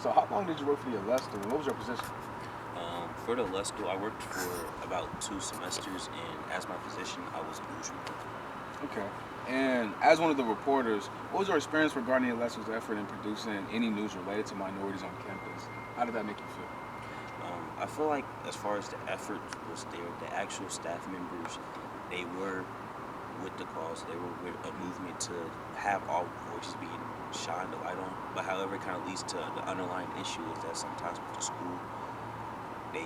So how long did you work for the Alestle, and what was your position? For the Alestle, I worked for about 2 semesters, and as my position, I was news reporter. Okay. And as one of the reporters, what was your experience regarding the Alestle's effort in producing any news related to minorities on campus? How did that make you feel? I feel like as far as the effort was there, the actual staff members, they were with the cause. They were with a movement to have all voices being shined a light on. But however, it kind of leads to the underlying issue is that sometimes with the school, they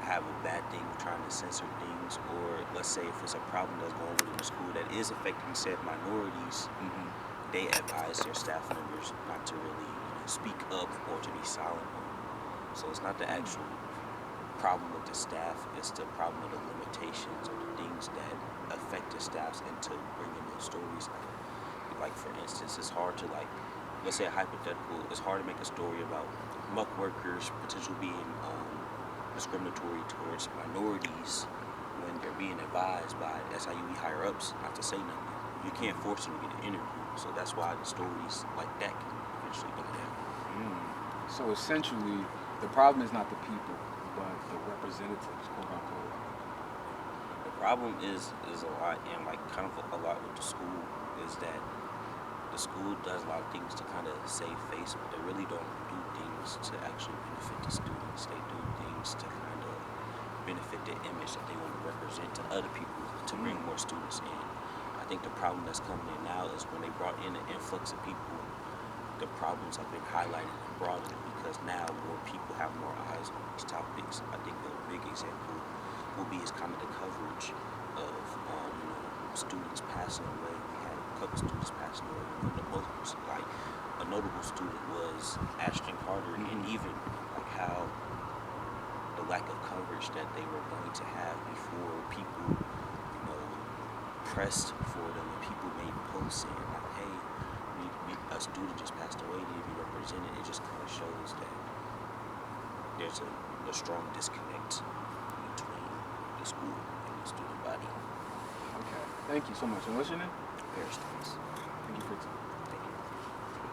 have a bad thing of trying to censor things, or let's say if it's a problem that's going on in the school that is affecting said minorities, they advise their staff members not to really speak up or to be silent on. So it's not the actual problem with the staff, it's the problem of the limitations or the things that affect the staffs into bringing those stories. Like for instance, it's hard to let's say a hypothetical, it's hard to make a story about muck workers potentially being discriminatory towards minorities when they're being advised by SIUe higher ups not to say nothing. You can't force them to get an interview, so that's why the stories like that can eventually die down. So essentially, the problem is not the people, but the representatives, quote unquote. The problem is a lot, and kind of a lot with the school is that the school does a lot of things to kind of save face, but they really don't do things to actually benefit the students. They do things to kind of benefit the image that they want to represent to other people to bring more students in. I think the problem that's coming in now is when they brought in an influx of people, the problems have been highlighted and broadened because now more people have more eyes on these topics. I think a big example will be is kind of the coverage of students passing away. We had a couple students passing away. A notable student was Ashton Carter, and even how the lack of coverage that they were going to have before people, pressed for them, and people made posts saying hey, a student just passed away, need to be represented. It just kind of shows that there's a strong disconnect between the school and the student body. Okay. Thank you so much. And what's your name? Thank Thank you for your time.